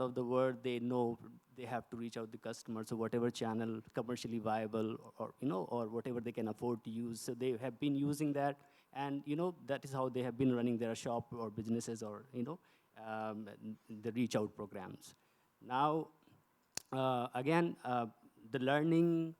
of the world, they know they have to reach out to customers. So whatever channel commercially viable, or whatever they can afford to use. So they have been using that, and that is how they have been running their shop or businesses, or the reach out programs. Now, again, the learning,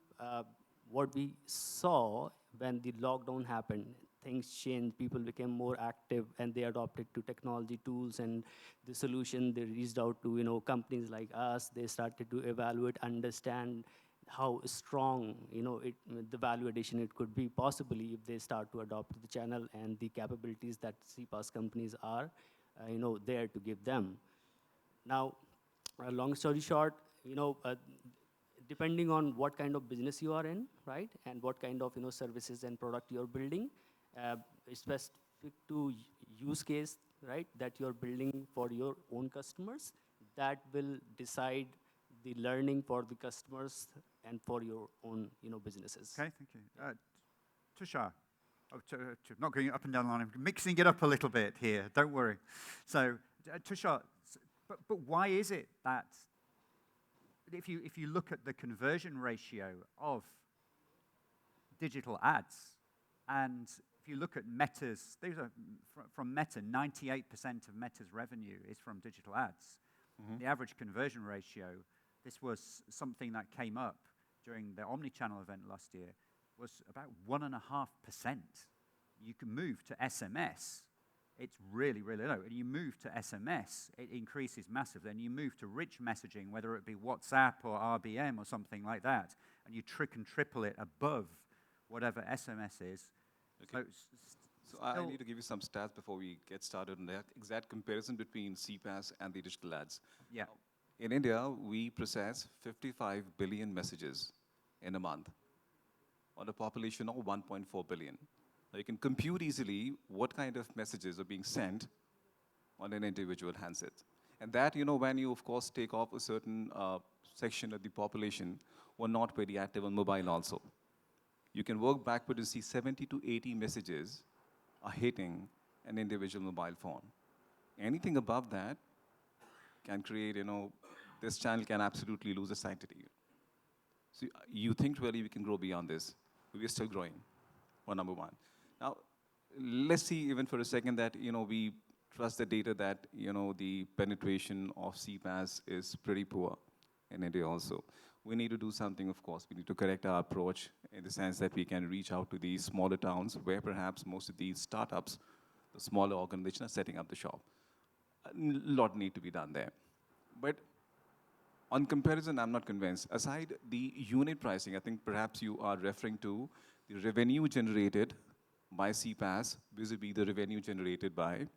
what we saw when the lockdown happened, things changed, people became more active, and they adopted to technology tools and the solution. They reached out to companies like us. They started to evaluate, understand how strong the value addition it could be possibly if they start to adopt the channel and the capabilities that CPaaS companies are there to give them. Now, long story short, depending on what kind of business you are in, right, and what kind of services and product you're building, specific to use case, right, that you're building for your own customers, that will decide the learning for the customers and for your own businesses. Okay, thank you. Tushar. Oh, not going up and down the line, I'm mixing it up a little bit here, don't worry. So, Tushar, but why is it that if you look at the conversion ratio of digital ads, and if you look at Meta's, these are from Meta, 98% of Meta's revenue is from digital ads. Mm-hmm. The average conversion ratio, this was something that came up during the Omnichannel event last year, was about 1.5%. You can move to SMS, it's really, really low. And you move to SMS, it increases massively. And you move to rich messaging, whether it be WhatsApp or RBM or something like that, and you can triple it above whatever SMS is. Okay. So I need to give you some stats before we get started on that exact comparison between CPaaS and the digital ads. Yeah. In India, we process 55 billion messages in a month on a population of 1.4 billion. Now you can compute easily what kind of messages are being sent on an individual handset. And that, when you, of course, take off a certain section of the population who are not very active on mobile also. You can work backward to see 70 to 80 messages are hitting an individual mobile phone. Anything above that can create, this channel can absolutely lose a sanctity. So you think really we can grow beyond this? We are still growing, for number one. Now, let's see even for a second that, we trust the data that, the penetration of CPaaS is pretty poor in India also. We need to do something, of course. We need to correct our approach in the sense that we can reach out to these smaller towns where perhaps most of these startups, the smaller organizations, are setting up the shop. A lot need to be done there. But on comparison, I'm not convinced. Aside the unit pricing, I think perhaps you are referring to the revenue generated by CPaaS vis-a-vis the revenue generated by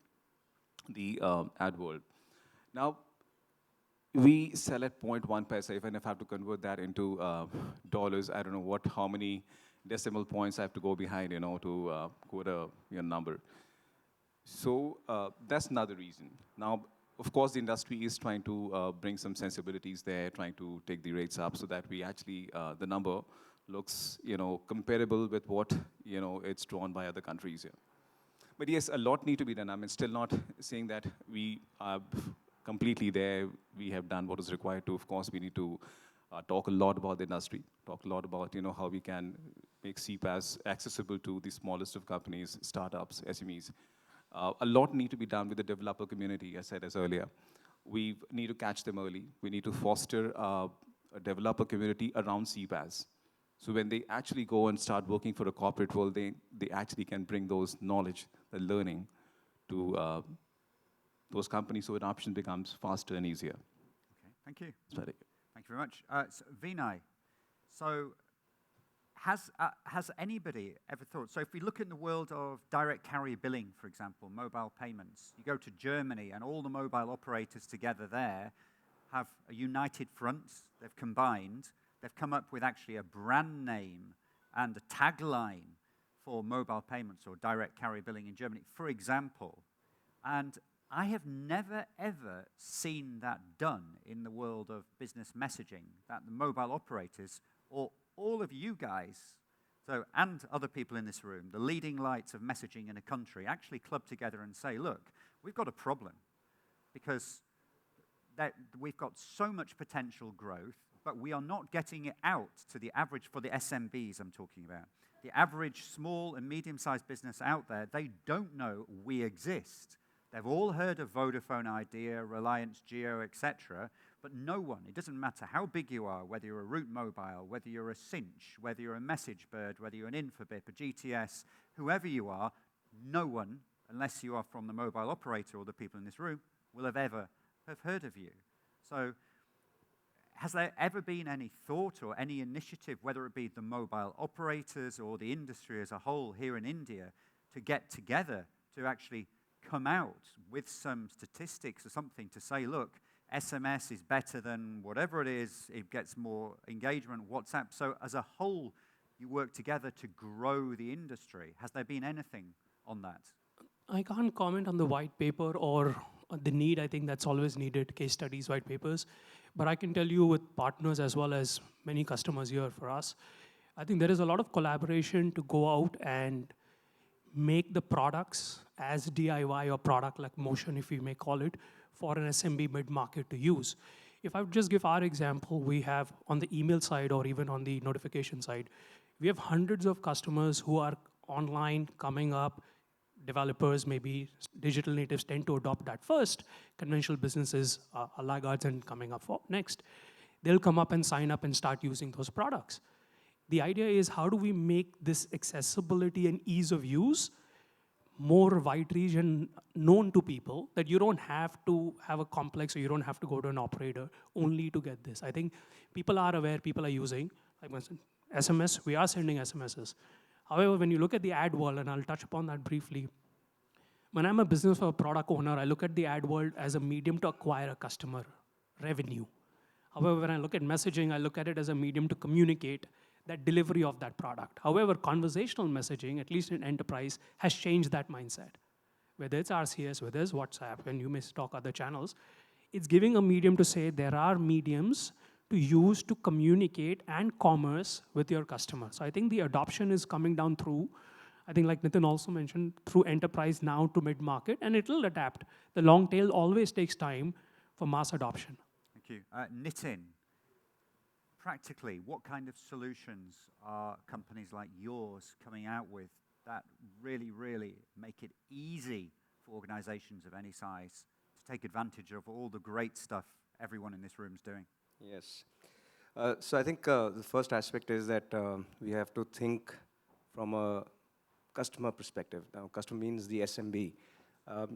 the ad world. Now, we sell at 0.1 paisa. Even if I have to convert that into dollars, I don't know how many decimal points I have to go behind, to quote a number. So that's another reason. Now, of course, the industry is trying to bring some sensibilities there, trying to take the rates up so that we actually, the number looks, comparable with what, it's drawn by other countries here. But yes, a lot need to be done. I mean, still not saying that we are completely there. We have done what is required to. Of course, we need to talk a lot about the industry, talk a lot about, how we can make CPaaS accessible to the smallest of companies, startups, SMEs. A lot need to be done with the developer community, as I said earlier. We need to catch them early. We need to foster a developer community around CPaaS. So when they actually go and start working for a corporate world, they actually can bring those knowledge, the learning, to those companies so adoption becomes faster and easier. Okay, thank you. Sorry. Thank you very much. So Vinay, so has anybody ever thought, so if we look in the world of direct carrier billing, for example, mobile payments, you go to Germany and all the mobile operators together there have a united front, they've combined, they've come up with actually a brand name and a tagline for mobile payments or direct carrier billing in Germany, for example. And I have never, ever seen that done in the world of business messaging, that the mobile operators or all of you guys, and other people in this room, the leading lights of messaging in a country, actually club together and say, look, we've got a problem because that we've got so much potential growth, but we are not getting it out to the average, for the SMBs I'm talking about. The average small and medium-sized business out there, they don't know we exist. They've all heard of Vodafone Idea, Reliance Jio, etc., but no one, it doesn't matter how big you are, whether you're a Route Mobile, whether you're a Cinch, whether you're a MessageBird, whether you're an Infobip, a GTS, whoever you are, no one, unless you are from the mobile operator or the people in this room, will have ever have heard of you. So has there ever been any thought or any initiative, whether it be the mobile operators or the industry as a whole here in India, to get together to actually come out with some statistics or something to say, look, SMS is better than whatever it is, it gets more engagement, WhatsApp. So as a whole, you work together to grow the industry. Has there been anything on that? I can't comment on the white paper or the need. I think that's always needed, case studies, white papers. But I can tell you with partners as well as many customers here for us, I think there is a lot of collaboration to go out and make the products as DIY or product like Motion, if we may call it, for an SMB mid-market to use. If I would just give our example, we have on the email side or even on the notification side, we have hundreds of customers who are online coming up. Developers, maybe digital natives, tend to adopt that first. Conventional businesses are laggards and coming up for next. They'll come up and sign up and start using those products. The idea is, how do we make this accessibility and ease of use more wide reach and known to people, that you don't have to have a complex or you don't have to go to an operator only to get this. I think people are aware, people are using, like I mentioned, SMS, we are sending SMSs. However, when you look at the ad world, and I'll touch upon that briefly, when I'm a business or a product owner, I look at the ad world as a medium to acquire a customer revenue. However, when I look at messaging, I look at it as a medium to communicate that delivery of that product. However, conversational messaging, at least in enterprise, has changed that mindset. Whether it's RCS, whether it's WhatsApp, and you may talk other channels, it's giving a medium to say there are mediums to use to communicate and commerce with your customers. So I think the adoption is coming down through, I think like Nitin also mentioned, through enterprise now to mid-market, and it will adapt. The long tail always takes time for mass adoption. Thank you. Nitin, practically, what kind of solutions are companies like yours coming out with that really, really make it easy for organizations of any size to take advantage of all the great stuff everyone in this room is doing? Yes. So I think the first aspect is that we have to think from a customer perspective. Now, customer means the SMB.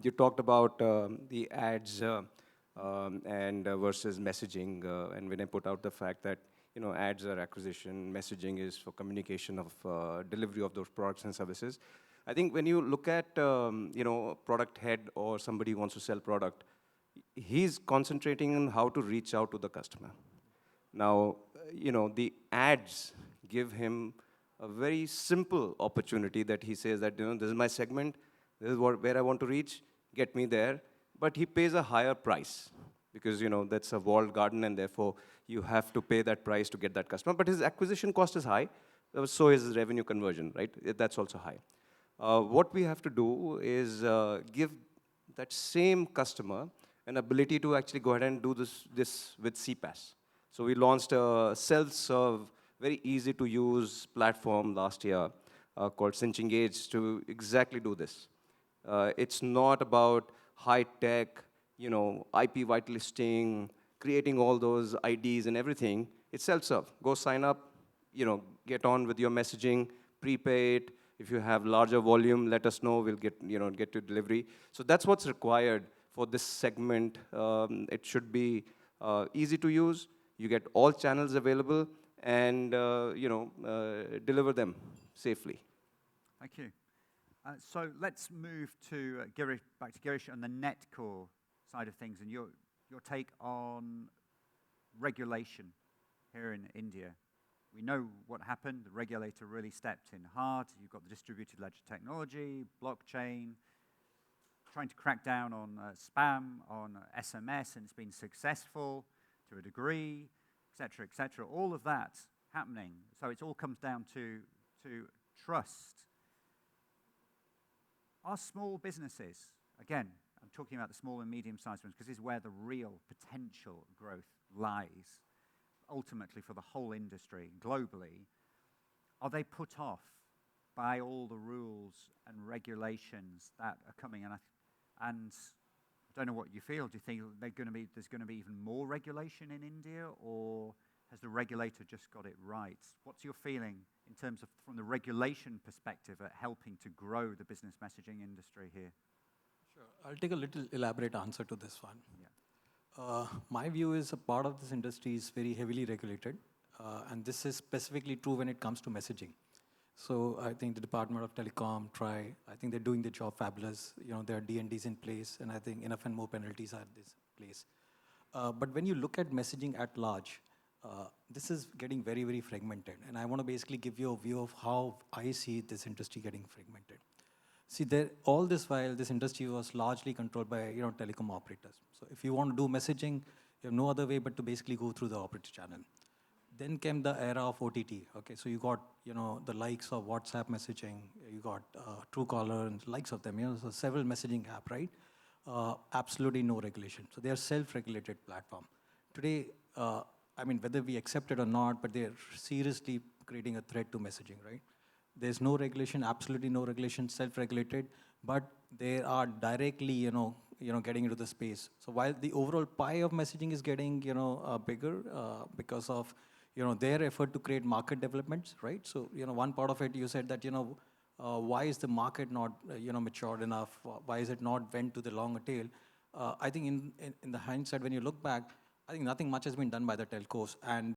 You talked about the ads and versus messaging, and when I put out the fact that ads are acquisition, messaging is for communication of delivery of those products and services. I think when you look at product head or somebody who wants to sell product, he's concentrating on how to reach out to the customer. Now, the ads give him a very simple opportunity that he says that, this is my segment, this is where I want to reach, get me there. But he pays a higher price because, that's a walled garden and therefore you have to pay that price to get that customer. But his acquisition cost is high, so is his revenue conversion, right? That's also high. What we have to do is give that same customer an ability to actually go ahead and do this with CPaaS. So we launched a self-serve, very easy to use platform last year called Cinch Engage to exactly do this. It's not about high tech, IP whitelisting, creating all those IDs and everything. It's self-serve. Go sign up, get on with your messaging, prepay it. If you have larger volume, let us know. We'll get to delivery. So that's what's required for this segment. It should be easy to use. You get all channels available and deliver them safely. Thank you. So let's move to Girish, back to Girish on the NetCore side of things and your take on regulation here in India. We know what happened. The regulator really stepped in hard. You've got the distributed ledger technology, blockchain, trying to crack down on spam, on SMS, and it's been successful to a degree, et cetera, all of that happening. So it all comes down to trust. Are small businesses, again, I'm talking about the small and medium-sized ones, because this is where the real potential growth lies, ultimately for the whole industry globally. Are they put off by all the rules and regulations that are coming? And I don't know what you feel. Do you think there's going to be even more regulation in India, or has the regulator just got it right? What's your feeling in terms of, from the regulation perspective, at helping to grow the business messaging industry here? Sure. I'll take a little elaborate answer to this one. Yeah. My view is a part of this industry is very heavily regulated, and this is specifically true when it comes to messaging. So I think the Department of Telecom, TRAI, I think they're doing the job fabulous. You know, there are D&Ds in place, and I think enough and more penalties are in this place. But when you look at messaging at large, this is getting very, very fragmented. And I want to basically give you a view of how I see this industry getting fragmented. See, all this while, this industry was largely controlled by telecom operators. So if you want to do messaging, you have no other way but to basically go through the operator channel. Then came the era of OTT. Okay, so you got the likes of WhatsApp messaging, you got Truecaller and likes of them. So several messaging app, right? Absolutely no regulation. So they are self-regulated platform. Today, I mean, whether we accept it or not, but they're seriously creating a threat to messaging, right? There's no regulation, absolutely no regulation, self-regulated, but they are directly, getting into the space. So while the overall pie of messaging is getting, bigger because of, their effort to create market developments, right? So, one part of it, you said that, why is the market not, matured enough? Why is it not went to the longer tail? I think in the hindsight, when you look back, I think nothing much has been done by the telcos. And